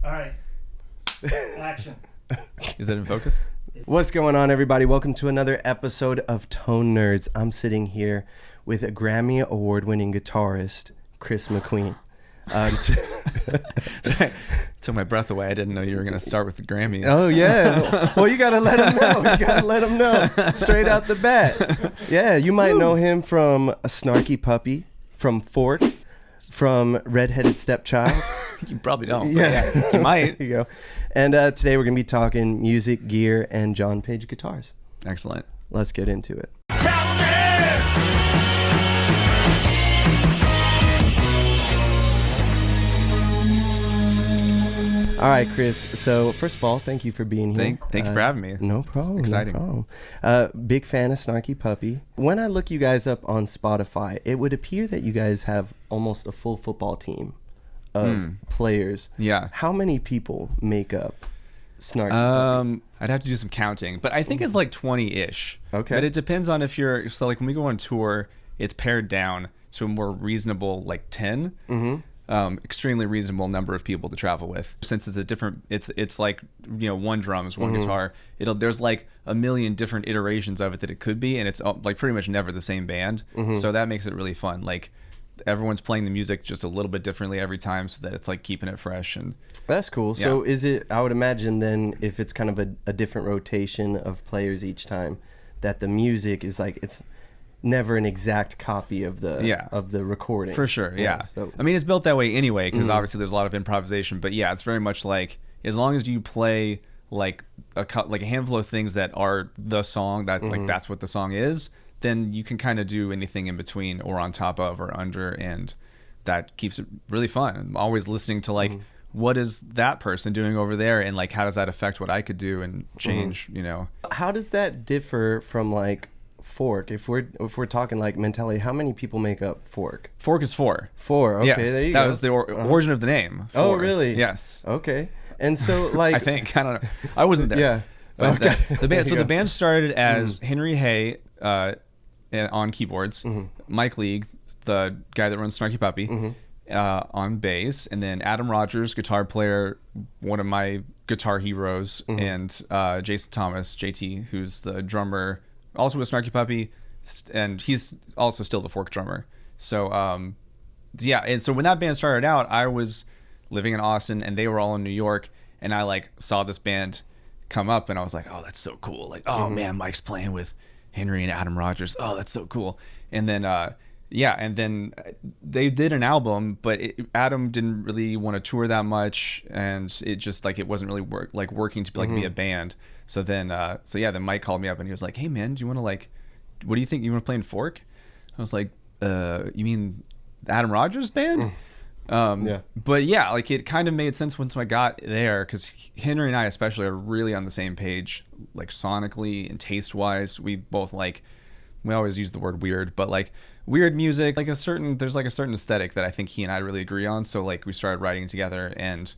All right. Action. Is it in focus? What's going on, everybody? Welcome to another episode of Tone Nerds. I'm sitting here with a Grammy award-winning guitarist, Chris McQueen. Took my breath away. I didn't know you were going to start with the Grammy. Oh, yeah. Well, you got to let him know. You got to let him know straight out the bat. Yeah, you might know him from a Snarky Puppy, from Forq, from Redheaded Stepchild. You probably don't. Yeah. Yeah, you might. There you go. And today we're going to be talking music, gear, and John Page guitars. Excellent. Let's get into it. All right, Chris. So first of all, thank you for being here. Thank you for having me. No problem. It's exciting. No problem. Big fan of Snarky Puppy. When I look you guys up on Spotify, it would appear that you guys have almost a full football team of players. Yeah. How many people make up Snarky Puppy? I'd have to do some counting, but I think it's like 20-ish. Okay. But it depends on if you're, so like when we go on tour, it's pared down to a more reasonable like 10. Mm-hmm. Extremely reasonable number of people to travel with. Since it's a different, it's like, you know, one drum is one guitar. There's like a million different iterations of it that it could be, and it's like pretty much never the same band. So that makes it really fun. Like everyone's playing the music just a little bit differently every time, so that it's like keeping it fresh. And that's cool. Yeah. So is it? I would imagine then, if it's kind of a different rotation of players each time, that the music is like it's never an exact copy of the recording. For sure, yeah. So, I mean, it's built that way anyway, because obviously there's a lot of improvisation. But yeah, it's very much like, as long as you play like a handful of things that are the song, that like that's what the song is, then you can kind of do anything in between or on top of or under, and that keeps it really fun. I'm always listening to like, what is that person doing over there, and like how does that affect what I could do and change, you know. How does that differ from like Forq? If we're talking like mentality, how many people make up Forq? Forq is four. Okay, yes, there you that go. Was the origin of the name. Oh, really? Yes. Okay. And so like I don't know. I wasn't there. Yeah. But okay. The band started as Henry Hay on keyboards, Mike League, the guy that runs Snarky Puppy, on bass, and then Adam Rogers, guitar player, one of my guitar heroes, and Jason Thomas, JT, who's the drummer, also with Snarky Puppy, and he's also still the Forq drummer. So yeah, and so when that band started out, I was living in Austin and they were all in New York, and I like saw this band come up and I was like, oh, that's so cool. Like, oh man, Mike's playing with Henry and Adam Rogers. Oh, that's so cool. And then and then they did an album, but Adam didn't really want to tour that much, and it just like it wasn't really working to be a band. So then then Mike called me up and he was like, hey man, do you want to what do you think, you want to play in Forq? I was like, you mean Adam Rogers band? But yeah, like it kind of made sense once I got there, because Henry and I especially are really on the same page, like sonically and taste wise. We both we always use the word weird, but like weird music, like there's like a certain aesthetic that I think he and I really agree on. So like we started writing together and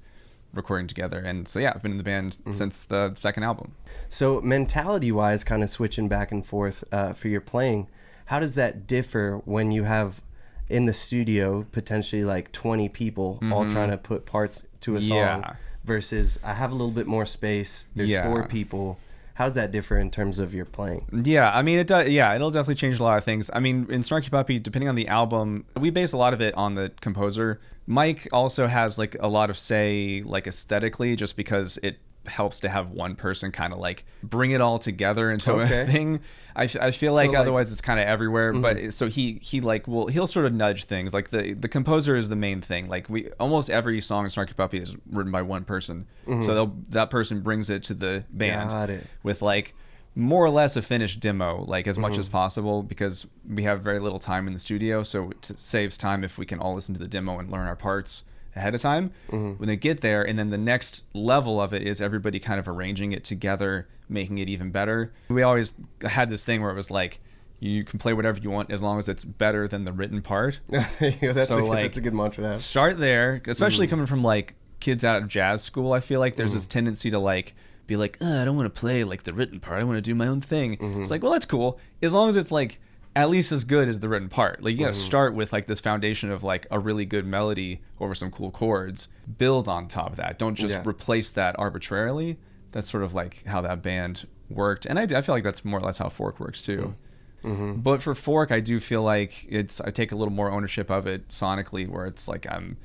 recording together, and so yeah, I've been in the band since the second album. So mentality wise, kind of switching back and forth for your playing, how does that differ when you have in the studio potentially like 20 people all trying to put parts to a song versus I have a little bit more space, there's 4 people? How's that differ in terms of your playing? Yeah, I mean, it does. Yeah, it'll definitely change a lot of things. I mean, in Snarky Puppy, depending on the album, we base a lot of it on the composer. Mike also has like a lot of say, like aesthetically, just because it helps to have one person kind of like bring it all together into a thing. I feel like otherwise it's kind of everywhere. But so he'll sort of nudge things. Like the composer is the main thing. Like almost every song in Snarky Puppy is written by one person. So that person brings it to the band with like more or less a finished demo, like as much as possible, because we have very little time in the studio. So it saves time if we can all listen to the demo and learn our parts ahead of time when they get there. And then the next level of it is everybody kind of arranging it together, making it even better. We always had this thing where it was like, you can play whatever you want as long as it's better than the written part. That's a good mantra to have. Start there, especially coming from like kids out of jazz school. I feel like there's this tendency to like be like, I don't want to play like the written part, I want to do my own thing. It's like, well, that's cool as long as it's like at least as good as the written part. Like you gotta start with like this foundation of like a really good melody over some cool chords, build on top of that. Don't just replace that arbitrarily. That's sort of like how that band worked, and I feel like that's more or less how Forq works too. But for Forq, I do feel like I take a little more ownership of it sonically, where it's like I'm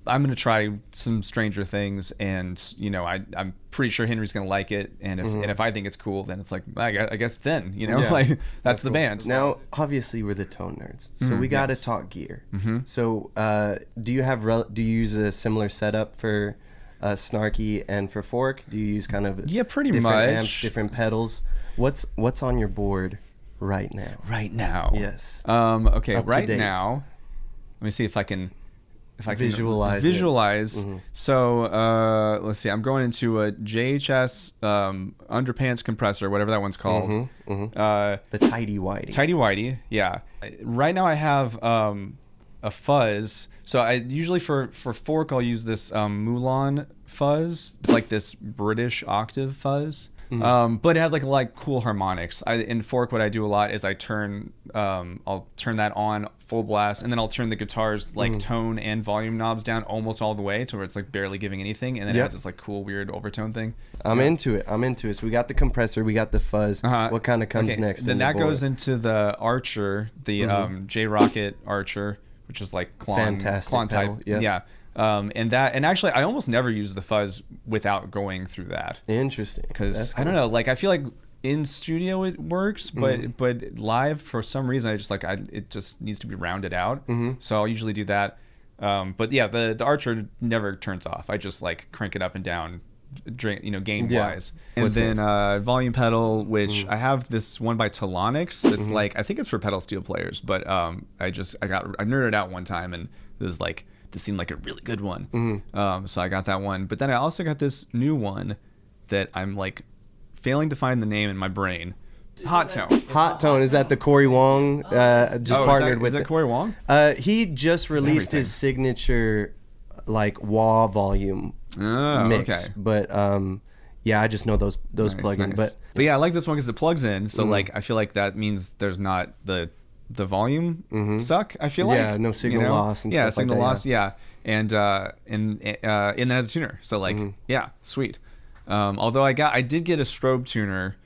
gonna try some stranger things, and you know I'm pretty sure Henry's gonna like it, and if I think it's cool, then it's like I guess it's in, you know, like that's the band. Now obviously we're the tone nerds, so we got to talk gear. So do you use a similar setup for Snarky and for Forq? Do you use kind of pretty different much amps, different pedals? What's on your board right now? Right now, yes. Okay, Up to right date. now, let me see if I can visualize. So let's see, I'm going into a JHS underpants compressor, whatever that one's called. The tidy whitey. Yeah. Right now I have a fuzz. So I usually for Forq I'll use this Moulin fuzz. It's like this British octave fuzz. But it has like cool harmonics. In Forq, what I do a lot is I'll turn that on full blast, and then I'll turn the guitar's like tone and volume knobs down almost all the way to where it's like barely giving anything, and then it has this like cool weird overtone thing. I'm into it. So we got the compressor, we got the fuzz. What kind of comes next? Then that goes into the Archer, the J Rocket Archer, which is like Klon type. Yeah. And actually I almost never use the fuzz without going through that. Interesting. Because I don't know, like I feel like in studio it works, but live for some reason I just like it just needs to be rounded out. So I'll usually do that. But yeah, the Archer never turns off. I just like crank it up and down, gain wise. And then volume pedal, which I have this one by Telonix that's like, I think it's for pedal steel players, but I nerded out one time and it was like, this seemed like a really good one. So I got that one. But then I also got this new one that I'm like failing to find the name in my brain. Hot Tone. Is that the Corey Wong partnered with? Is that Corey Wong? He just released his signature like wah volume mix. Okay. But I just know those plugins. Nice. But yeah, I like this one because it plugs in. So like I feel like that means there's not the volume suck. I feel like no signal loss and stuff like that. Signal loss. Yeah, and then has a tuner. So like sweet. Although I did get a strobe tuner,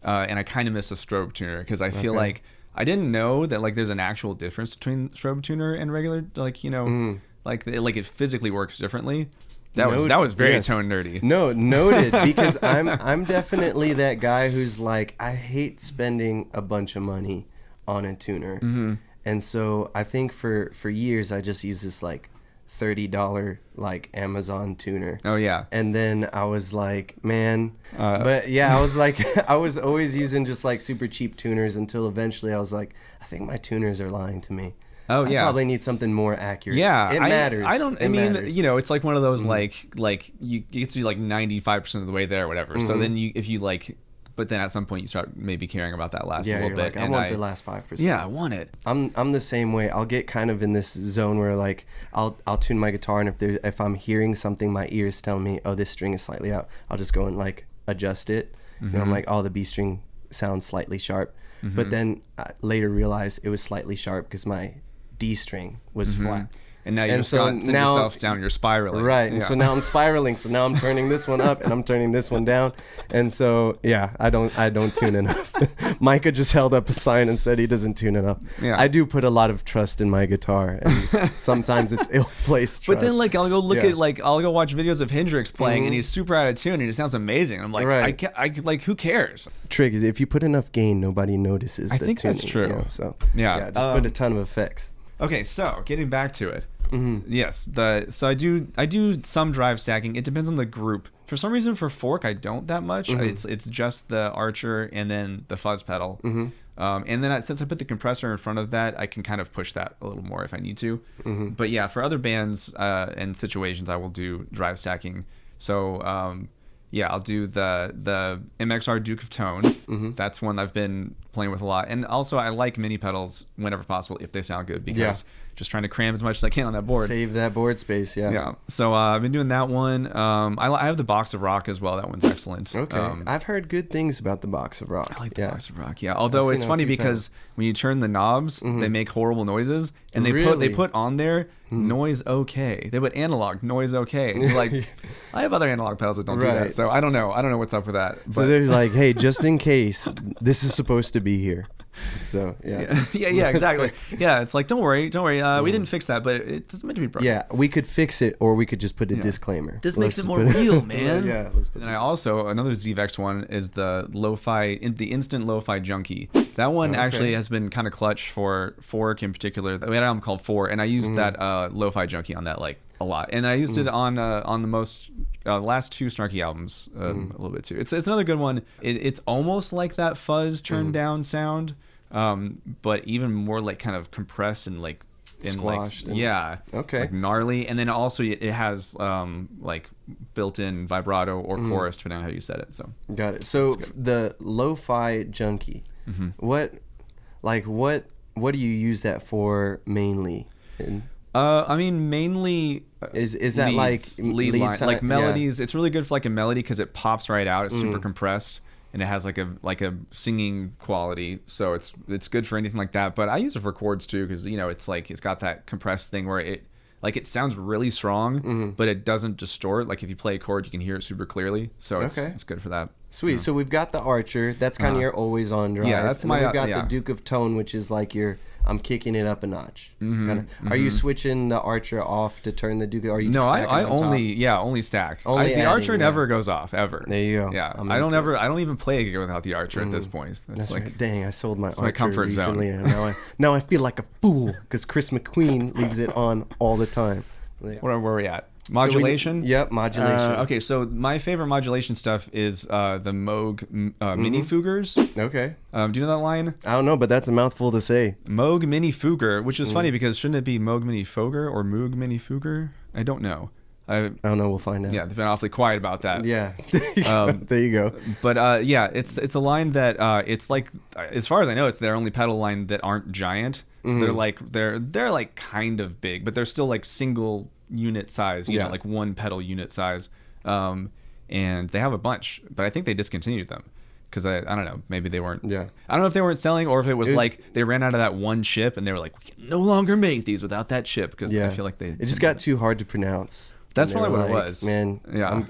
and I kind of miss a strobe tuner because I feel like I didn't know that like there's an actual difference between strobe tuner and regular like like it physically works differently. That was very tone nerdy. No, noted, because I'm definitely that guy who's like, I hate spending a bunch of money on a tuner. And so I think for years I just used this like $30 like Amazon tuner. Oh yeah. And then I was like, man, but yeah, I was like, I was always using just like super cheap tuners until eventually I was like, I think my tuners are lying to me. Oh I yeah. probably need something more accurate. Yeah, it matters. I mean, it's like one of those like you get to like 95% of the way there or whatever. So then if you like, but then at some point you start maybe caring about that last little bit. Like, I want the last 5%. Yeah, I want it. I'm the same way. I'll get kind of in this zone where like I'll tune my guitar, and if I'm hearing something my ears tell me, oh, this string is slightly out, I'll just go and like adjust it. And I'm like, oh, the B string sounds slightly sharp. But then I later realized it was slightly sharp because my D string was flat. And now you're yourself down, you're spiraling. Right. And so now I'm spiraling. So now I'm turning this one up and I'm turning this one down. And so, yeah, I don't tune enough. Micah just held up a sign and said he doesn't tune enough. Yeah. I do put a lot of trust in my guitar, and sometimes it's ill-placed trust. But then like I'll go look at I'll go watch videos of Hendrix playing and he's super out of tune and it sounds amazing. I'm like, I like, who cares? Trick is if you put enough gain, nobody notices. I think that's true. So just put a ton of effects. Okay, so getting back to it. Yes, so I do some drive stacking. It depends on the group. For some reason, for Forq, I don't that much. It's just the Archer and then the fuzz pedal. And then since I put the compressor in front of that, I can kind of push that a little more if I need to. But yeah, for other bands and situations, I will do drive stacking. So I'll do the MXR Duke of Tone. That's one I've been playing with a lot. And also, I like mini pedals whenever possible if they sound good, because just trying to cram as much as I can on that board. Save that board space, Yeah. So I've been doing that one. I have the Box of Rock as well. That one's excellent. Okay. I've heard good things about the Box of Rock. I like the Box of Rock. Yeah. Although it's funny because when you turn the knobs, they make horrible noises, and they put on there noise okay. They put analog noise okay. And you're like, I have other analog pedals that don't do that, so I don't know. I don't know what's up with that. So they're like, hey, just in case, this is supposed to be here. So yeah, exactly. Yeah, it's like, don't worry. We didn't fix that, but it's meant to be broken. Yeah, we could fix it, or we could just put a disclaimer. This makes it more real, man. Yeah. And I also, another ZVEX one is the the instant lo-fi junkie. That one actually has been kind of clutch for Forq in particular. We had an album called Forq, and I used that lo-fi junkie on that like a lot, and I used it on the most last two Snarky albums a little bit too. It's another good one. It's almost like that fuzz turned down sound, but even more like kind of compressed and like squashed. Like gnarly. And then also it has like built-in vibrato or chorus depending on how you set it. So got it. So the lo-fi junkie, what do you use that for mainly? I mean, mainly is that leads, like lead line, side, like melodies. It's really good for like a melody because it pops right out. It's super compressed, and it has like a singing quality. So it's good for anything like that. But I use it for chords too, because it's like it's got that compressed thing where it sounds really strong, but it doesn't distort. Like if you play a chord, you can hear it super clearly. So it's good for that. Sweet. Yeah. So we've got the Archer. That's kind of your always on drive. Yeah, that's and my. We've got the Duke of Tone, which is like I'm kicking it up a notch. Are you switching the Archer off to turn the Duke? Or are you just I only stack. The Archer never goes off ever. There you go. Yeah, I don't even play a gig without the Archer at this point. That's like right. Dang, I sold my Archer my comfort recently, zone. And now I feel like a fool because Chris McQueen leaves it on all the time. Where are we at? Modulation? Yep, modulation. Okay, so my favorite modulation stuff is the Moog Mini Fuggers. Okay. Do you know that line? I don't know, but that's a mouthful to say. Moog Mini Fugger, which is funny because shouldn't it be Moog Mini Fogger or Moog Mini Fugger? I don't know. I don't know. We'll find out. Yeah, they've been awfully quiet about that. Yeah. There you go. But it's a line that it's like, as far as I know, it's their only pedal line that aren't giant. So they're like kind of big, but they're still like single unit size, you know, like one pedal unit size. And they have a bunch, but I think they discontinued them because I don't know, maybe they weren't. Yeah. I don't know if they weren't selling or if it was like they ran out of that one chip and they were like, we can no longer make these without that chip because I feel like it just got too hard to pronounce. That's probably what it was. Man,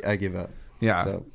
I give up. Yeah. So.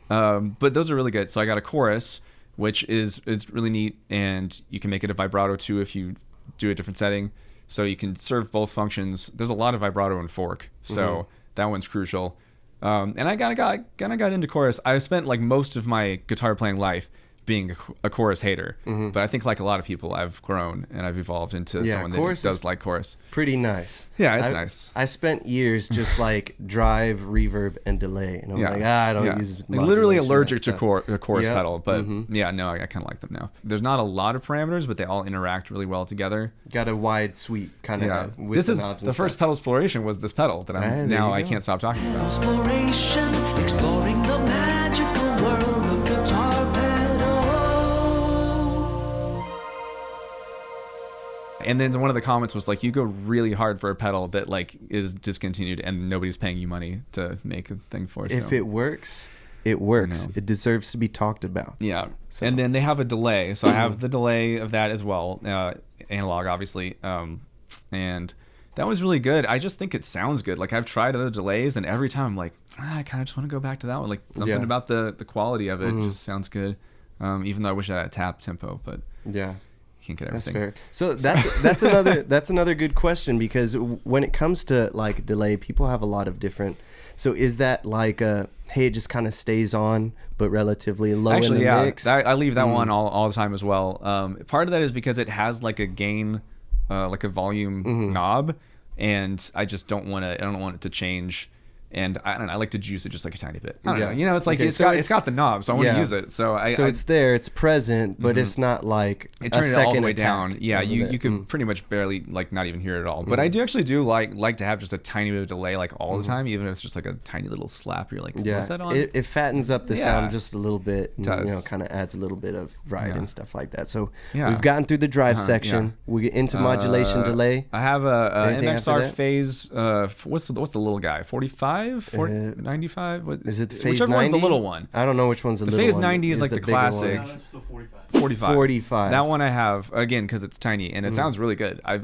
But those are really good. So I got a chorus, which it's really neat, and you can make it a vibrato too if you do a different setting. So you can serve both functions. There's a lot of vibrato in Forq, so that one's crucial. And I kind of got into chorus. I spent like most of my guitar playing life being a chorus hater, but I think like a lot of people, I've grown and I've evolved into someone that does like chorus. Pretty nice. Yeah, it's nice. I spent years just like drive, reverb, and delay, and I'm like, I don't use literally allergic to a chorus pedal, but I kind of like them now. There's not a lot of parameters, but they all interact really well together. Got a wide suite kind of. This is the first pedal exploration was this pedal that I can't stop talking about. Exploration, exploring the magical world of guitar pedals. And then one of the comments was like, you go really hard for a pedal that like is discontinued and nobody's paying you money to make a thing for it. If it works, it works. It deserves to be talked about. Yeah. So. And then they have a delay. So I have the delay of that as well. Analog, obviously. And that was really good. I just think it sounds good. Like I've tried other delays and every time I'm like, I kind of just want to go back to that one. Like something about the quality of it just sounds good. Even though I wish I had a tap tempo, but can't get everything. That's fair. So that's another good question, because when it comes to like delay, people have a lot of different. So is that like it just kind of stays on but relatively low in the mix? I leave that one all the time as well. Part of that is because it has like a gain, like a volume knob, and I just don't want it to change. And I don't know, I like to juice it just like a tiny bit. I don't Yeah. know. You know, it's like Okay, it's so got the knob, so I want to use it. So it's there, it's present, but it's not like it a turned it all the second way attack down. Yeah, over you there. could pretty much barely like not even hear it at all. But I actually do like to have just a tiny bit of delay like all the time, even if it's just like a tiny little slap. You're like, Yeah, what's that on? it fattens up the Yeah. sound just a little bit. And, Does. you know, kind of adds a little bit of ride and stuff like that. So Yeah. we've gotten through the drive section. We get into modulation delay. I have a Anything after MXR that? phase. What's the little guy? 45, 95? What, Is it the phase whichever 90? one's the little one? I don't know which one's the little phase one. 90 is like the bigger one. classic. No, that's still 45. 45. 45. That one I have again because it's tiny and it sounds really good. I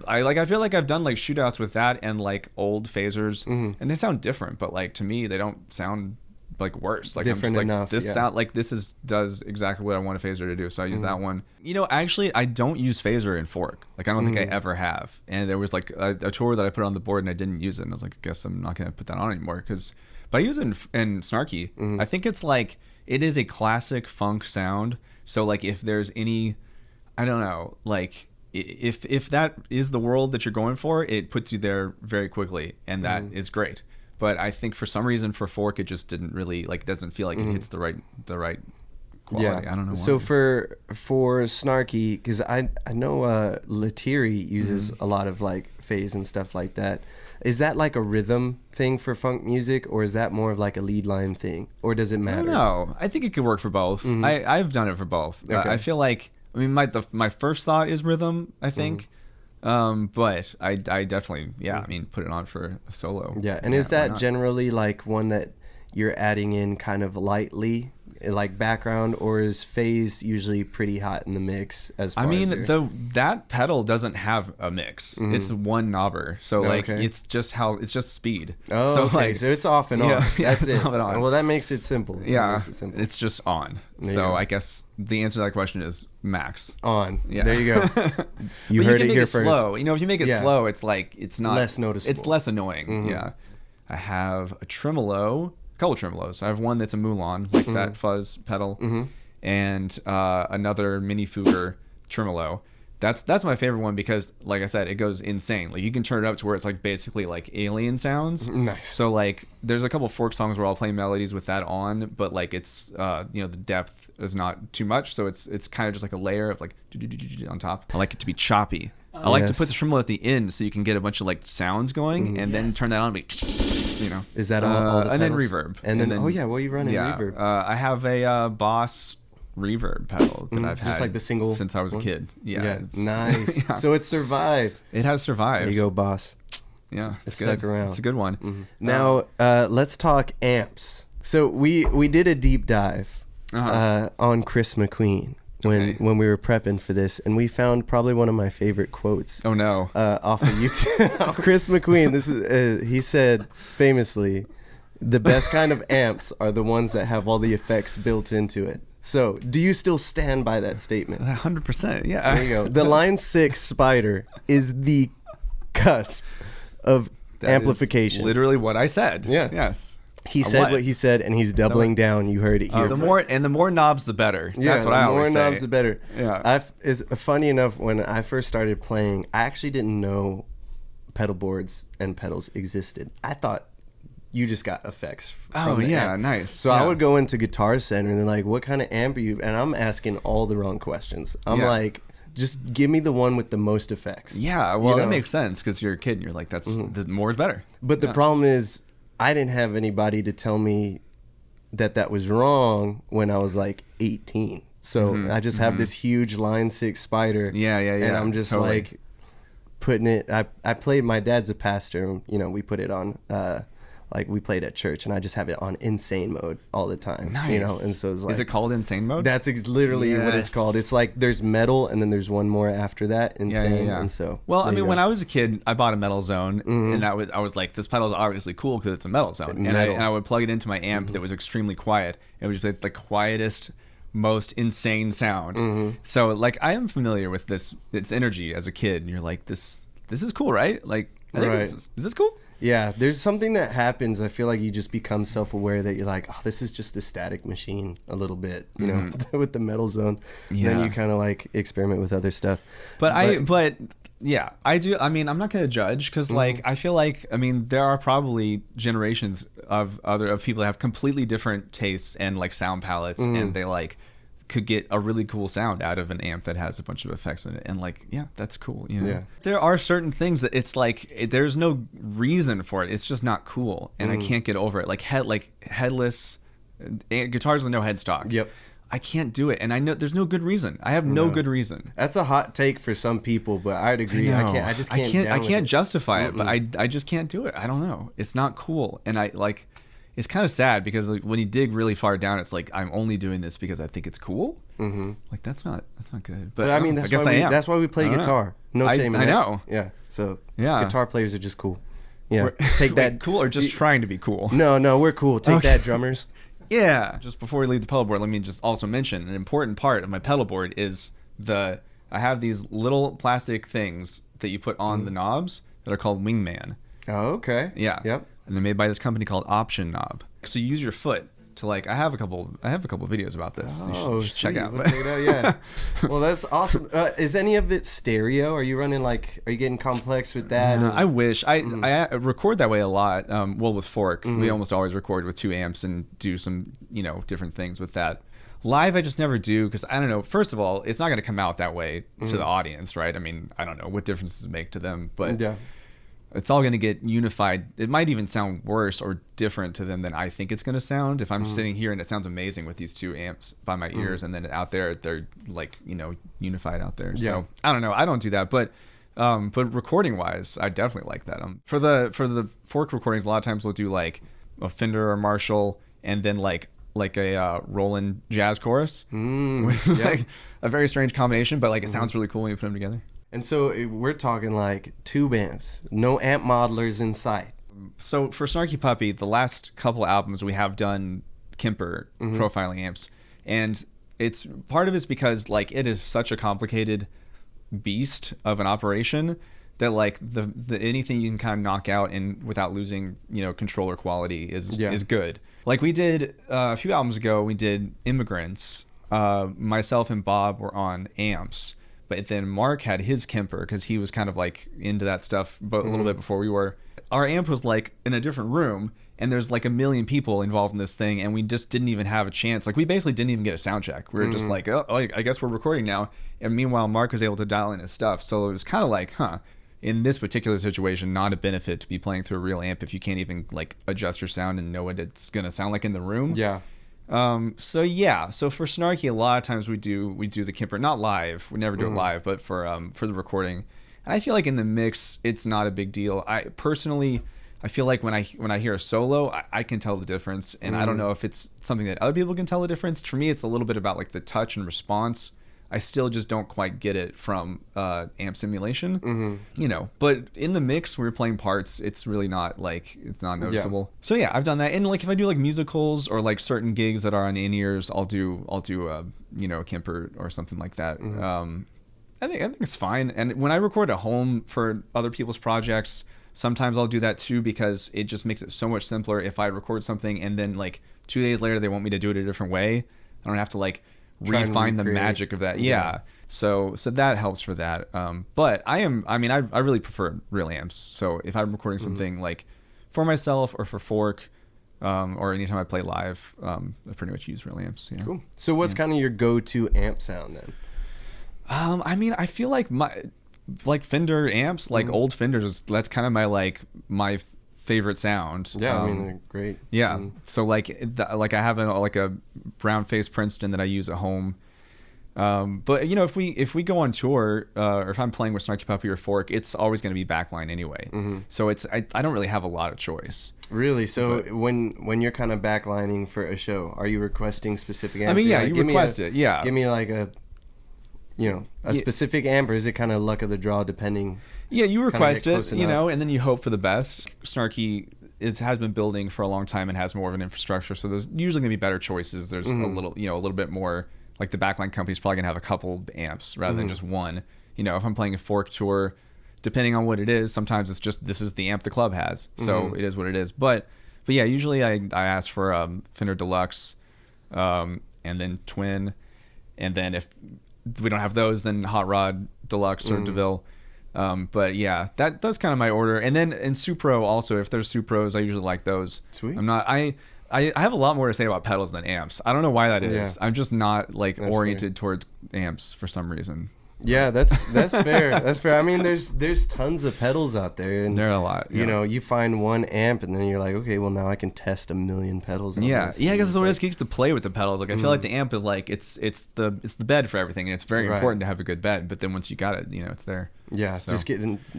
feel like I've done like shootouts with that and like old phasers and they sound different, but like to me they don't sound like worse. Like Different I'm just enough, like this yeah. sound like this does exactly what I want a phaser to do. So I use that one. You know, actually I don't use phaser in Forq. Like I don't think I ever have. And there was like a tour that I put on the board and I didn't use it. And I was like, I guess I'm not gonna put that on anymore but I use it in Snarky. I think it's like it is a classic funk sound. So like if there's any, I don't know, like if that is the world that you're going for, it puts you there very quickly, and that is great. But I think for some reason for Forq, it just didn't really like doesn't feel like it hits the right quality. Yeah, I don't know why. So for Snarky, because I know Lettieri uses a lot of like phase and stuff like that. Is that like a rhythm thing for funk music, or is that more of like a lead line thing, or does it matter? I don't know. I think it could work for both. I've done it for both. Okay. I feel like my first thought is rhythm. I think. But I definitely I mean put it on for a solo. Yeah, and is why that not? generally like one that you're adding in kind of lightly, like background, or is phase usually pretty hot in the mix? As far I mean, as your- that pedal doesn't have a mix. It's one knobber, so like Okay. it's just speed. Oh, so okay, like, so it's off and on. Yeah, That's it's it. off and on. Well, that makes it simple. That yeah, makes it simple. it's just on. There you So go. I guess the answer to that question is max. On. Yeah. There you go. You But heard can it make here it first. slow. You know, if you make it Yeah. slow, it's like it's not Less noticeable. It's less annoying. Yeah. I have a tremolo, a couple tremolos. I have one that's a Mulan, like that fuzz pedal, and another mini Fugger tremolo. That's my favorite one because, like I said, it goes insane. Like you can turn it up to where it's like basically like alien sounds. Nice. So like, there's a couple Forq songs where I'll play melodies with that on, but like it's you know the depth is not too much, so it's kind of just like a layer of like on top. I like it to be choppy. I like to Yes. put the tremolo at the end so you can get a bunch of like sounds going, and then turn that on and be, you know. Is that all the and then pedals? reverb. And then oh yeah, what are you running yeah, reverb? I have a Boss reverb pedal that I've had Just like the single since I was a one? kid. Yeah, it's- nice. yeah. So it survived. It has survived. There you go, boss. Yeah, It's good. stuck around. It's a good one. Now let's talk amps. So we did a deep dive on Chris McQueen when we were prepping for this, and we found probably one of my favorite quotes. Oh no. Off of YouTube. Chris McQueen. This is he said famously, the best kind of amps are the ones that have all the effects built into it. So, do you still stand by that statement? 100%. Yeah. There you go. The Line 6 Spider is the cusp of That is amplification. literally what I said. Yeah. Yes. He said what he said, and he's doubling down. You heard it here. The more knobs, the better. Yeah, That's what I always say. the more knobs, the better. Yeah. It's funny enough, when I first started playing, I actually didn't know pedal boards and pedals existed. I thought you just got effects from the amp. Nice. So I would go into Guitar Center and they're like, what kind of amp are you? And I'm asking all the wrong questions. I'm like, just give me the one with the most effects. Yeah, well, You know? that makes sense because you're a kid and you're like, that's the more is better. But the problem is, I didn't have anybody to tell me that was wrong when I was like 18. So I just have this huge Line 6 Spider. Yeah. And I'm just totally. like putting it. I played. My dad's a pastor. You know, we put it on. Like we played at church, and I just have it on insane mode all the time. Nice. You know, and so it's like, is it called insane mode? That's literally what it's Yes. called. It's like there's metal, and then there's one more after that, insane. Yeah. And so, well, I there you mean, go. when I was a kid, I bought a metal zone, and I was like, this pedal is obviously cool because it's a metal zone, and I would plug it into my amp that was extremely quiet. It would just be the quietest, most insane sound. So like, I am familiar with its energy as a kid, and you're like, this is cool, right? Like, I think is this cool? Yeah, there's something that happens. I feel like you just become self-aware that you're like, oh, this is just a static machine a little bit, you know, with the metal zone. Yeah. Then you kind of like experiment with other stuff. But Yeah, I do. I mean, I'm not going to judge because, like, I feel like, I mean, there are probably generations of people that have completely different tastes and like sound palettes, and they like could get a really cool sound out of an amp that has a bunch of effects in it, and like, yeah, that's cool. You know, Yeah. there are certain things that it's like there's no reason for it. It's just not cool, and I can't get over it. Like headless guitars with no headstock. Yep. I can't do it, and I know there's no good reason. I have no good reason. That's a hot take for some people, but I'd agree. I can't. I just can't. I can't justify it, but I just can't do it. I don't know. It's not cool, and I like. It's kind of sad because like, when you dig really far down, it's like I'm only doing this because I think it's cool. Like that's not good. But I mean, that's why we play guitar. No shame in that. I know. Yeah. So yeah, guitar players are just cool. Yeah. Take that. Cool or just trying to be cool? No, we're cool. Take that, drummers. Yeah. Just before we leave the pedal board, let me just also mention an important part of my pedal board is I have these little plastic things that you put on the knobs that are called Wingman. Oh, okay. Yeah. Yep. And they're made by this company called Option Knob. So you use your foot to like. I have a couple videos about this. You should check out. We'll check it out. Yeah. Well, that's awesome. Is any of it stereo? Are you running like? Are you getting complex with that? I wish. I record that way a lot. Well, with Forq, we almost always record with 2 amps and do some different things with that. Live, I just never do because I don't know. First of all, it's not going to come out that way to the audience, right? I mean, I don't know what difference does it make to them, but Yeah. It's all going to get unified. It might even sound worse or different to them than I think it's going to sound. If I'm sitting here and it sounds amazing with these 2 amps by my ears, and then out there they're like unified out there. Yeah. So I don't know. I don't do that, but recording wise, I definitely like that. For the Forq recordings, a lot of times we'll do like a Fender or Marshall, and then like a Roland jazz chorus, like a very strange combination, but like it sounds really cool when you put them together. And so we're talking like tube amps, no amp modelers in sight. So for Snarky Puppy, the last couple albums we have done Kemper profiling amps, and it's part of it's because like it is such a complicated beast of an operation that like the anything you can kind of knock out and without losing controller quality is good. Like we did a few albums ago, we did Immigrants. Myself and Bob were on amps. But then Mark had his Kemper because he was kind of like into that stuff but a little bit before we were. Our amp was like in a different room, and there's like a million people involved in this thing, and we just didn't even have a chance. Like we basically didn't even get a sound check. We were just like, oh, I guess we're recording now. And meanwhile, Mark was able to dial in his stuff. So it was kind of like, in this particular situation, not a benefit to be playing through a real amp if you can't even like adjust your sound and know what it's gonna sound like in the room. Yeah. So for Snarky, a lot of times we do the Kemper, not live. We never do it live, but for the recording. And I feel like in the mix, it's not a big deal. I feel like when I hear a solo, I can tell the difference, and I don't know if it's something that other people can tell the difference. For me, it's a little bit about like the touch and response. I still just don't quite get it from amp simulation, But in the mix, when we're playing parts, it's really not like it's not noticeable. Yeah. So yeah, I've done that. And like if I do like musicals or like certain gigs that are on in-ears, I'll do a Kemper or something like that. I think it's fine. And when I record at home for other people's projects, sometimes I'll do that too because it just makes it so much simpler. If I record something and then like 2 days later they want me to do it a different way, I don't have to like refine the magic of that. Yeah. So that helps for that. But I really prefer real amps. So if I'm recording something like for myself or for Forq, or anytime I play live, I pretty much use real amps. Yeah. Cool. So what's kind of your go-to amp sound then? I feel like like Fender amps, like old Fenders, that's kind of my favorite sound. Yeah, they're great. Yeah. So like I have a brown face Princeton that I use at home. But if we go on tour, or if I'm playing with Snarky Puppy or Forq, it's always going to be backline anyway. So I don't really have a lot of choice. Really? So when you're kind of backlining for a show, are you requesting specific amps? You request it. Yeah. Give me like a specific amp, or is it kind of luck of the draw depending? Yeah, you request it, and then you hope for the best. Snarky has been building for a long time and has more of an infrastructure, so there's usually going to be better choices. There's a little bit more, like the backline company's probably going to have a couple amps rather than just one. If I'm playing a Forq tour, depending on what it is, sometimes it's just this is the amp the club has, so it is what it is. But yeah, usually I ask for Fender Deluxe, and then Twin, and then if we don't have those, then Hot Rod Deluxe or DeVille. But yeah, that's kind of my order. And then in Supro also, if there's Supros, I usually like those. Sweet. I have a lot more to say about pedals than amps. I don't know why that is. Yeah. I'm just not like That's oriented towards amps for some reason. Yeah, that's fair. That's fair. I mean, there's tons of pedals out there, and There are a lot. you know, you find one amp, and then you're like, okay, well now I can test a million pedals. On this. Yeah, I guess it's And always geeks to play with the pedals. Like I feel like the amp is like it's the bed for everything, and it's very important to have a good bed. But then once you got it, you know, it's there. Yeah, So. just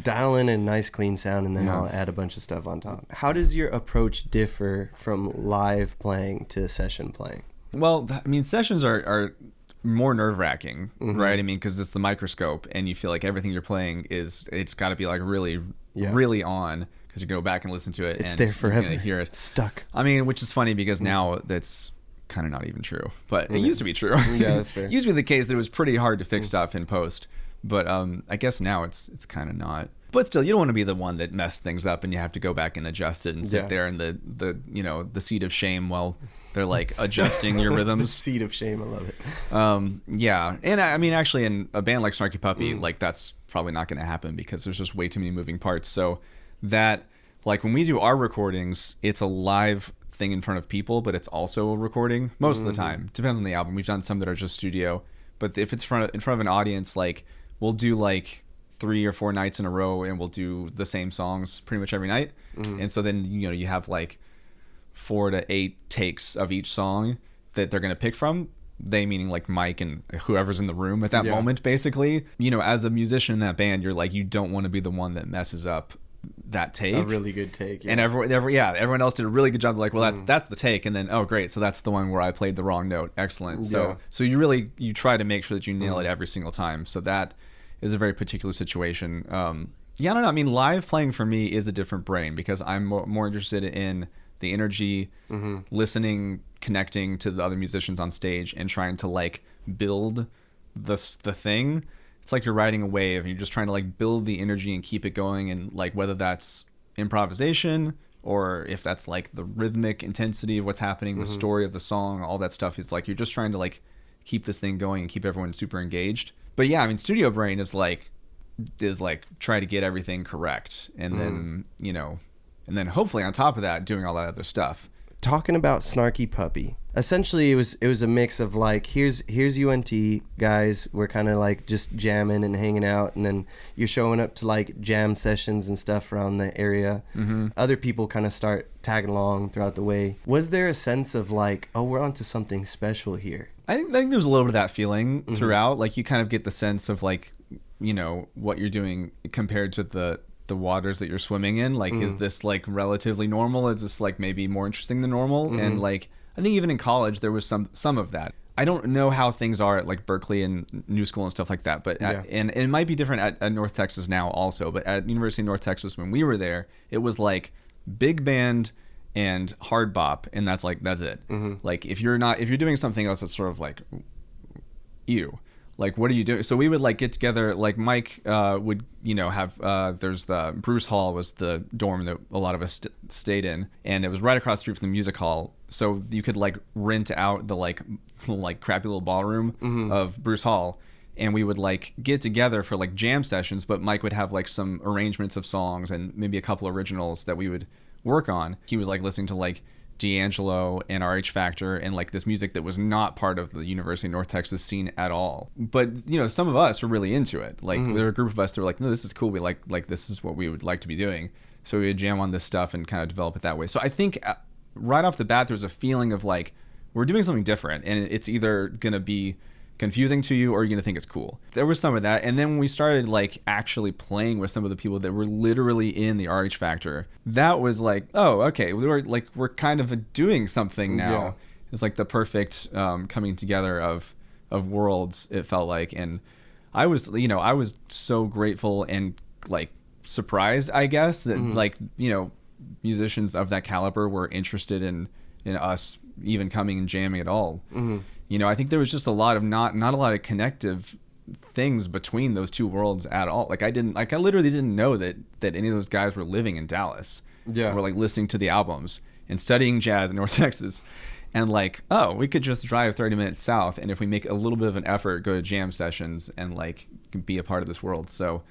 dial in a nice clean sound, and then I'll add a bunch of stuff on top. How does your approach differ from live playing to session playing? Well, I mean, sessions are more nerve-wracking, right? I mean, because it's the microscope, and you feel like everything you're playing it's got to be like really, really on, because you go back and listen to it. It's and there forever. You're gonna hear it Stuck. I mean, which is funny because now that's kind of not even true, but it used to be true. Yeah, that's fair. It used to be the case that it was pretty hard to fix stuff in post, but I guess now it's kind of not. But still, you don't want to be the one that messed things up and you have to go back and adjust it and sit there in the you know, the seat of shame while they're like adjusting your rhythms. The seat of shame, I love it. Yeah, and I mean, actually, in a band like Snarky Puppy, like that's probably not going to happen because there's just way too many moving parts. So that, like, when we do our recordings, it's a live thing in front of people, but it's also a recording most of the time. Depends on the album. We've done some that are just studio, but if it's in front of an audience, like we'll do like 3 or 4 nights in a row, and we'll do the same songs pretty much every night. And so then, you know, you have like 4 to 8 takes of each song that they're going to pick from. They meaning like Mike and whoever's in the room at that moment, basically. You know, as a musician in that band, you're like, you don't want to be the one that messes up that take. A really good take. Yeah. And everyone else did a really good job. Like, well, that's the take, and then, oh great, so that's the one where I played the wrong note. Excellent. So you try to make sure that you nail it every single time. So that is a very particular situation. Yeah, I don't know. I mean, live playing for me is a different brain because I'm more interested in the energy, listening, connecting to the other musicians on stage, and trying to like build the thing. It's like you're riding a wave, and you're just trying to like build the energy and keep it going. And like whether that's improvisation or if that's like the rhythmic intensity of what's happening, the story of the song, all that stuff. It's like you're just trying to like keep this thing going and keep everyone super engaged. But yeah, I mean, studio brain is like try to get everything correct, and then, you know, and then hopefully on top of that doing all that other stuff. Talking about Snarky Puppy, essentially it was a mix of like, here's UNT guys, we're kind of like just jamming and hanging out, and then you're showing up to like jam sessions and stuff around the area. Other people kind of start tagging along throughout the way. Was there a sense of like, oh, we're onto something special here? I think there's a little bit of that feeling throughout. Like you kind of get the sense of like, you know, what you're doing compared to the waters that you're swimming in. Like, is this like relatively normal? Is this like maybe more interesting than normal? And like, I think even in college there was some of that. I don't know how things are at like Berkeley and New School and stuff like that, but and it might be different at North Texas now also. But at University of North Texas when we were there, it was like big band and hard bop, and that's it. Like if you're doing something else that's sort of like like, what are you doing? So we would like get together, like Mike would, you know, have, there's the Bruce Hall was the dorm that a lot of us stayed in, and it was right across the street from the music hall. So you could like rent out the like crappy little ballroom of Bruce Hall, and we would like get together for like jam sessions, but Mike would have like some arrangements of songs and maybe a couple originals that we would work on. He was like listening to like D'Angelo and RH Factor and like this music that was not part of the University of North Texas scene at all. But, you know, some of us were really into it. Like there were a group of us that were like, no, this is cool. We like this is what we would like to be doing. So we would jam on this stuff and kind of develop it that way. So I think right off the bat, there's a feeling of like, we're doing something different, and it's either going to be confusing to you or you're going to think it's cool. There was some of that. And then when we started like actually playing with some of the people that were literally in the RH Factor, that was like, oh, okay, we're kind of doing something now. Yeah. It's like the perfect coming together of worlds, it felt like. And I was so grateful and like surprised, I guess, that like, you know, musicians of that caliber were interested in us even coming and jamming at all. You know, I think there was just a lot of not a lot of connective things between those two worlds at all. Like I literally didn't know that any of those guys were living in Dallas. Yeah. Or like listening to the albums and studying jazz in North Texas. And like, oh, we could just drive 30 minutes south, and if we make a little bit of an effort, go to jam sessions and like be a part of this world. So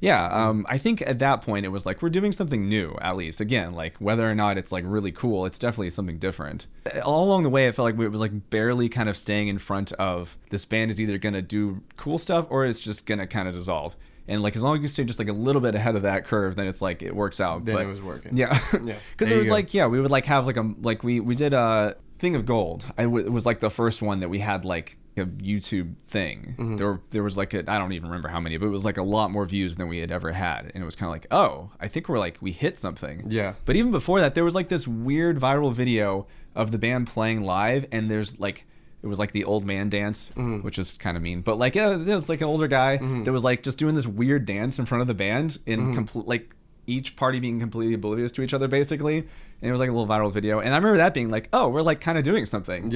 I think at that point it was like we're doing something new, at least. Again, like whether or not it's like really cool, it's definitely something different. All along the way, I felt like it was like barely kind of staying in front of this band is either gonna do cool stuff or it's just gonna kind of dissolve. And like as long as you stay just like a little bit ahead of that curve, then it's like it works out. Then it was working. Yeah, because it was like we would like have like we did a Thing of Gold. It was like the first one that we had like a YouTube thing. There was like I don't even remember how many, but it was like a lot more views than we had ever had, and it was kind of like, oh, I think we hit something. Yeah. But even before that, there was like this weird viral video of the band playing live, and there's like it was like the old man dance, which is kind of mean, but like it was like an older guy that was like just doing this weird dance in front of the band in complete like each party being completely oblivious to each other basically, and it was like a little viral video, and I remember that being like, oh, we're like kind of doing something.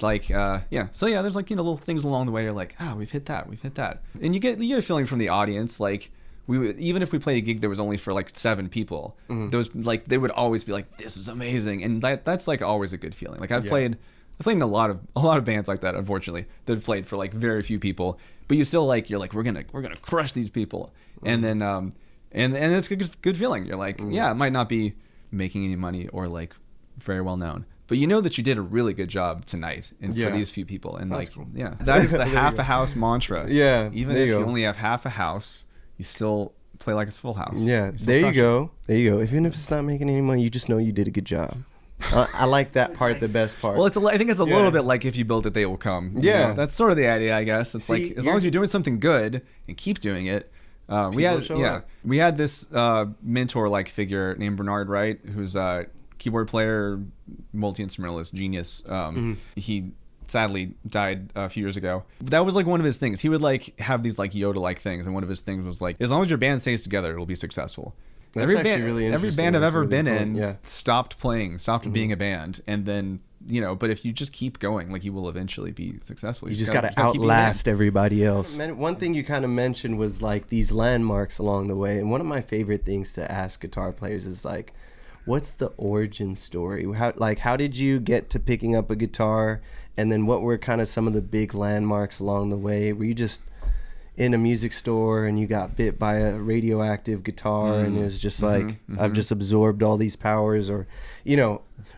Like so there's like little things along the way you're like, we've hit that, and you get a feeling from the audience, like even if we played a gig that was only for like 7 people, those like they would always be like, this is amazing, and that's like always a good feeling. Like I've played in a lot of bands like that, unfortunately, that have played for like very few people, but you still like you're like we're gonna crush these people, and then and it's a good feeling. You're like, it might not be making any money or like very well known, but you know that you did a really good job tonight and for these few people, and that's like cool. That is the half a house mantra. Even if you only have half a house, you still play like it's full house. There you go. Even if it's not making any money, you just know you did a good job. I like that part, the best part. Well, I think it's a little bit like if you build it, they will come. You know? That's sort of the idea, I guess. It's like as long as you're doing something good and keep doing it. We had this mentor like figure named Bernard Wright, who's a keyboard player, multi-instrumentalist, genius. He sadly died a few years ago. That was like one of his things. He would like have these like Yoda-like things, and one of his things was like, as long as your band stays together, it'll be successful. That's every band I've ever been in stopped being a band, and then but if you just keep going, like you will eventually be successful. You just got to outlast everybody else. One thing you kind of mentioned was like these landmarks along the way, and one of my favorite things to ask guitar players is like, what's the origin story? How did you get to picking up a guitar, and then what were kind of some of the big landmarks along the way? Were you just in a music store and you got bit by a radioactive guitar and it was just like I've just absorbed all these powers, or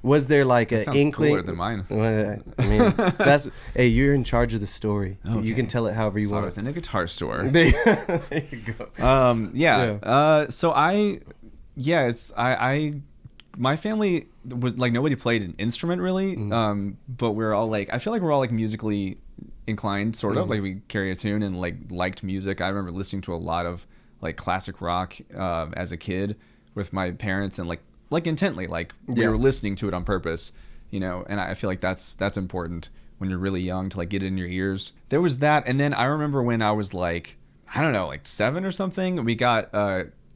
was there like an inkling? Cooler than mine. I mean, you're in charge of the story. Okay. You can tell it however you want. I was in a guitar store. There you go. So my family was like, nobody played an instrument really, but we're all like, I feel like we're all like musically inclined, sort of like we carry a tune and like liked music. I remember listening to a lot of like classic rock as a kid with my parents, and like intently, like we were listening to it on purpose, and I feel like that's important when you're really young to like get it in your ears. There was that, and then I remember when I was like, I don't know, like 7 or something, we got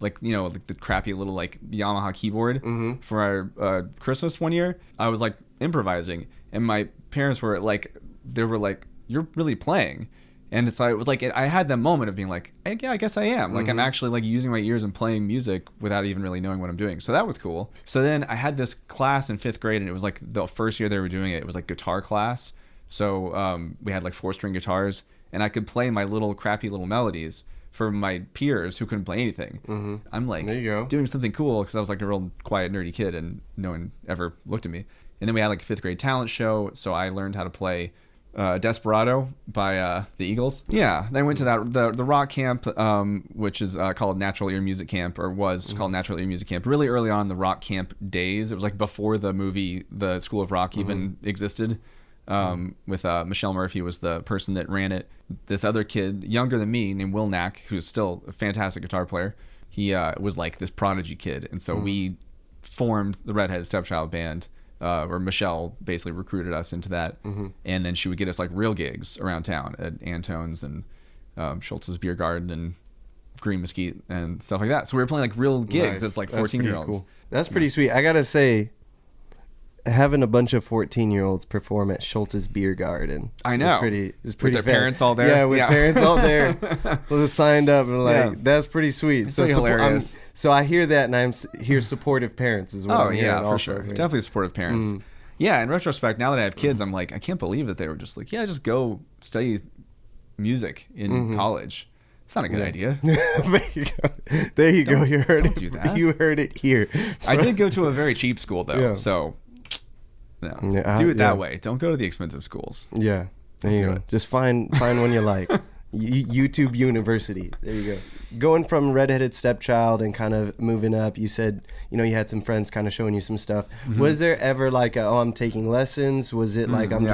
like the crappy little like Yamaha keyboard for our Christmas one year. I was like improvising, and my parents were like, they were like, you're really playing. And it's like I had that moment of being like, yeah, I guess I am. Like I'm actually like using my ears and playing music without even really knowing what I'm doing. So that was cool. So then I had this class in 5th grade, and it was like the first year they were doing it. It was like guitar class. So we had like 4-string guitars, and I could play my little crappy little melodies for my peers who couldn't play anything. I'm like doing something cool because I was like a real quiet, nerdy kid, and no one ever looked at me. And then we had like a 5th grade talent show, so I learned how to play Desperado by the Eagles. Then I went to the rock camp, which is called Natural Ear Music Camp, or was called Natural Ear Music Camp. Really early on in the rock camp days. It was like before the movie The School of Rock even existed. With Michelle Murphy was the person that ran it. This other kid, younger than me, named Will Knack, who's still a fantastic guitar player. He was like this prodigy kid, and so we formed the Redhead Stepchild Band. Or Michelle basically recruited us into that, and then she would get us like real gigs around town at Antone's and Schultz's Beer Garden and Green Mesquite and stuff like that. So we were playing like real gigs as like 14-year-olds. Cool. That's pretty sweet. I gotta say, having a bunch of 14-year-olds perform at Schultz's Beer Garden. I know. It's pretty with their parents all there. Yeah, with parents all there. Was signed up and like that's pretty sweet. It's so hilarious. So I hear that, and I hear supportive parents as well. Oh yeah, for sure. Definitely supportive parents. Yeah, in retrospect, now that I have kids, I'm like, I can't believe that they were just like, just go study music in college. It's not a good idea. There you go. There you go. You heard it. Do that. You heard it here. I did go to a very cheap school though, Yeah. so no. Yeah, Do it that way. Don't go to the expensive schools. Yeah. There you do go. it. Just find one you like. YouTube University. There you go. Going from redheaded stepchild and kind of moving up, you said, you had some friends kind of showing you some stuff. Mm-hmm. Was there ever like, I'm taking lessons? Was it like I'm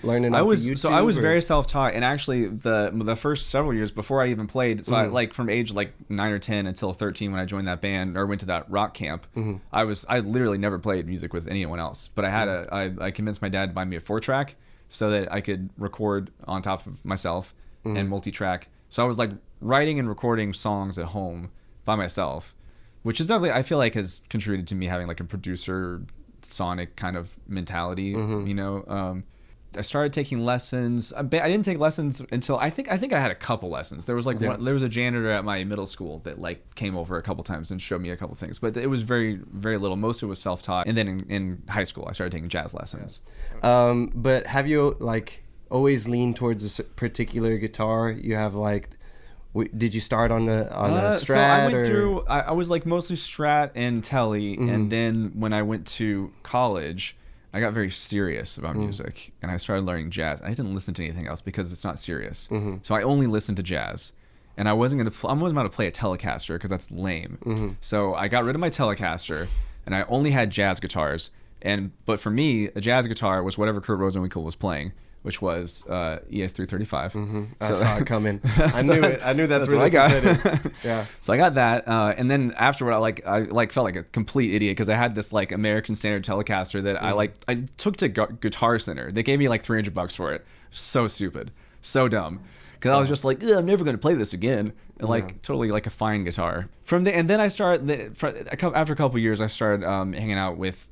learning off of YouTube? So I was very self-taught, and actually the first several years before I even played, so I like from age like 9 or 10 until 13 when I joined that band or went to that rock camp, I literally never played music with anyone else. But I convinced my dad to buy me a 4-track so that I could record on top of myself and multi-track. So I was like writing and recording songs at home by myself, which is definitely, I feel like, has contributed to me having like a producer sonic kind of mentality. I started taking lessons. I didn't take lessons until I think I had a couple lessons. There was like there was a janitor at my middle school that like came over a couple times and showed me a couple things, but it was very, very little. Most of it was self-taught. And then in high school, I started taking jazz lessons. But have you like always leaned towards a particular guitar? You have like, did you start on a Strat? So I went through. I was like mostly Strat and Tele, and then when I went to college, I got very serious about music, and I started learning jazz. I didn't listen to anything else because it's not serious. So I only listened to jazz, and I wasn't about to play a Telecaster because that's lame. So I got rid of my Telecaster, and I only had jazz guitars. But for me, a jazz guitar was whatever Kurt Rosenwinkel was playing, which was ES335. I saw it coming. I knew it. I knew that's where what I this got. was headed. Yeah. So I got that, and then afterward, I felt like a complete idiot because I had this like American Standard Telecaster that I took to Guitar Center. They gave me like $300 for it. So stupid, so dumb. Because I was just like, I'm never going to play this again. And like totally like a fine guitar. And then I started after a couple of years, I started hanging out with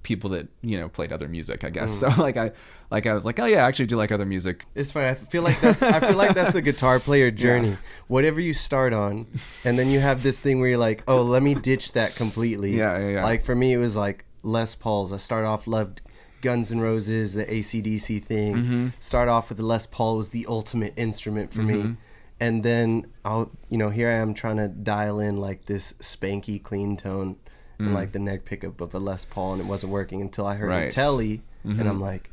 people that played other music, I guess. So I was like, oh yeah, I actually do like other music. It's funny. I feel like that's the guitar player journey. Yeah. Whatever you start on, and then you have this thing where you're like, oh, let me ditch that completely. Yeah. Like for me, it was like Les Pauls. I started off loved Guns N' Roses, the AC/DC thing. Start off with the Les Paul was the ultimate instrument for me. And then here I am trying to dial in like this spanky clean tone. And like the neck pickup of a Les Paul, and it wasn't working until I heard a Tele, and I'm like,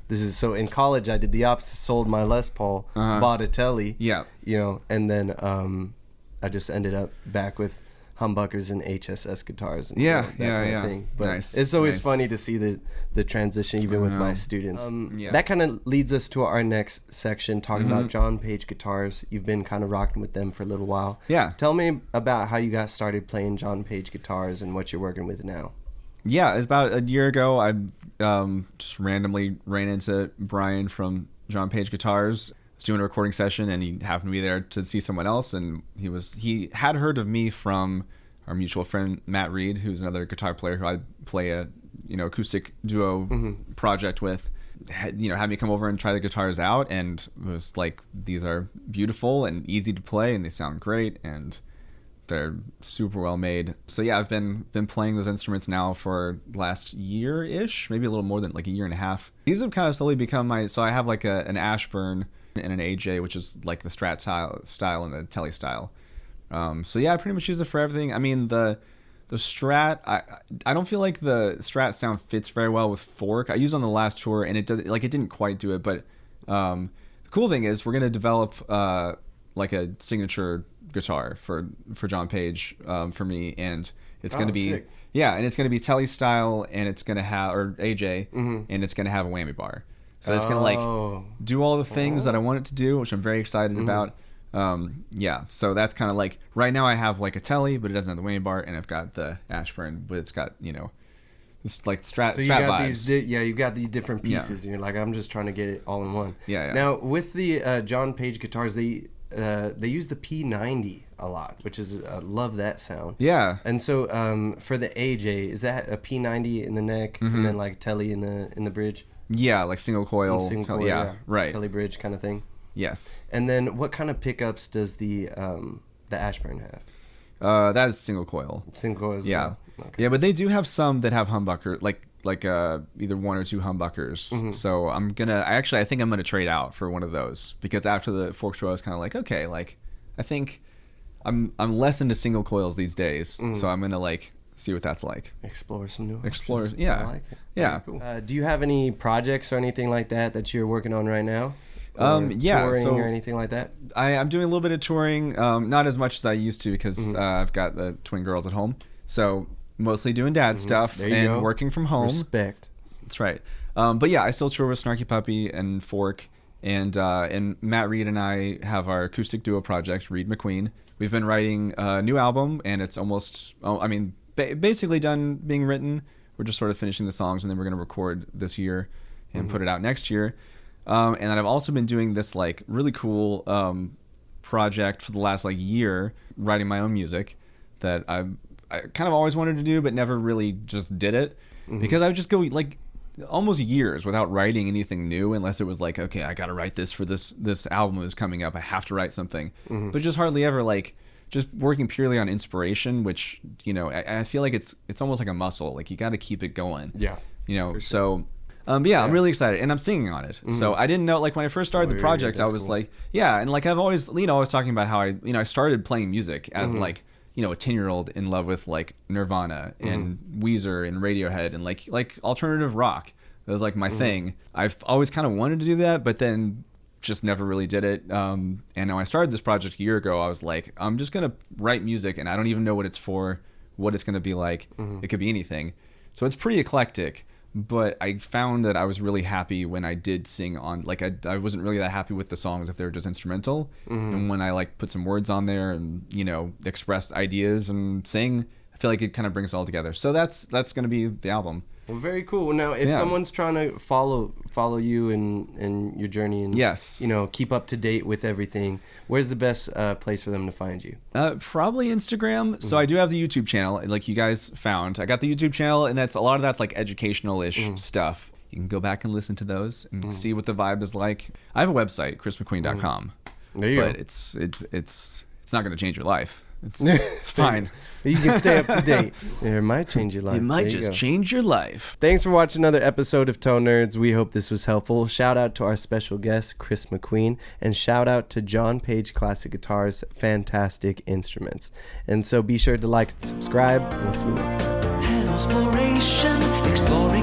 this is so. In college, I did the opposite: sold my Les Paul, bought a Tele, and then I just ended up back with humbuckers and HSS guitars, and that kind of thing. But it's always funny to see the transition, even with my students. That kind of leads us to our next section, talking about John Page guitars. You've been kind of rocking with them for a little while. Yeah. Tell me about how you got started playing John Page guitars and what you're working with now. Yeah, it's about a year ago. I just randomly ran into Brian from John Page Guitars. I was doing a recording session, and he happened to be there to see someone else, and he had heard of me from our mutual friend Matt Reed, who's another guitar player who I play a acoustic duo project with. Had me come over and try the guitars out, and it was like, these are beautiful and easy to play, and they sound great, and they're super well made. So yeah, I've been playing those instruments now for last year-ish, maybe a little more than like a year and a half. These have kind of slowly become so I have like an Ashburn and an AJ, which is like the Strat style and the Tele style. So yeah, I pretty much use it for everything. I mean, the Strat, I don't feel like the Strat sound fits very well with Forq. I used it on the last tour, and it didn't quite do it. But the cool thing is we're gonna develop like a signature guitar for John Page for me, and it's gonna be sick. And it's gonna be Tele style, and it's gonna have AJ, and it's gonna have a whammy bar. So it's gonna like do all the things that I want it to do, which I'm very excited about. So that's kind of like, right now I have like a Tele, but it doesn't have the whammy bar, and I've got the Ashburn, but it's got it's like Strat. So you got vibes. You've got these different pieces, and you're like, I'm just trying to get it all in one. Now with the John Page guitars, they use the P90 a lot, which is love that sound. Yeah. And so for the AJ, is that a P90 in the neck, and then like Tele in the bridge? Yeah, like single coil. Right. Tele bridge kind of thing. Yes. And then what kind of pickups does the Ashburn have? That is single coil. Single coil as well. Okay. Yeah, but they do have some that have humbucker, like either one or two humbuckers. So I think I'm gonna trade out for one of those, because after the Forq tour, I was kind of like, okay, like I think I'm less into single coils these days, so I'm gonna like see what that's like. Explore some new Explore, options. yeah. I like it. Yeah. Very cool. Do you have any projects or anything like that you're working on right now? Yeah, touring so or anything like that? I'm doing a little bit of touring, not as much as I used to because I've got the twin girls at home. So mostly doing dad stuff There you and go. working from home. Respect. That's right. But yeah, I still tour with Snarky Puppy and Forq, and Matt Reed and I have our acoustic duo project, Reed McQueen. We've been writing a new album, and it's almost, basically done being written. We're just sort of finishing the songs, and then we're going to record this year and put it out next year. And then I've also been doing this like really cool project for the last like year, writing my own music that I kind of always wanted to do, but never really just did it because I would just go like almost years without writing anything new unless it was like, okay, I got to write this for this album is coming up. I have to write something, but just hardly ever like just working purely on inspiration, which, you know, I feel like it's almost like a muscle. Like you got to keep it going. Yeah. You know, so. But yeah, I'm really excited, and I'm singing on it. So I didn't know, like when I first started the project, I was like, yeah, and like I've always, you know, I was talking about how I started playing music as like, you know, a 10-year-old in love with like Nirvana and Weezer and Radiohead and like alternative rock. That was like my thing. I've always kind of wanted to do that, but then just never really did it. And when I started this project a year ago, I was like, I'm just gonna write music, and I don't even know what it's for, what it's gonna be like. It could be anything. So it's pretty eclectic. But I found that I was really happy when I did sing on, like I wasn't really that happy with the songs if they were just instrumental. And when I like put some words on there and, you know, express ideas and sing, I feel like it kind of brings it all together. So that's going to be the album. Well, very cool. Now, if someone's trying to follow you and your journey and you know, keep up to date with everything, where's the best place for them to find you? Probably Instagram. So I do have the YouTube channel, like you guys found. I got the YouTube channel, and that's a lot of that's like educational-ish stuff. You can go back and listen to those and see what the vibe is like. I have a website, chrismcqueen.com. There you go. But it's not going to change your life. It's fine. You can stay up to date. It might change your life. It might just change your life. Thanks for watching another episode of Tone Nerds. We hope this was helpful. Shout out to our special guest, Chris McQueen, and shout out to John Page Classic Guitars, fantastic instruments. And so be sure to like and subscribe, and we'll see you next time. Pedalspiration, exploring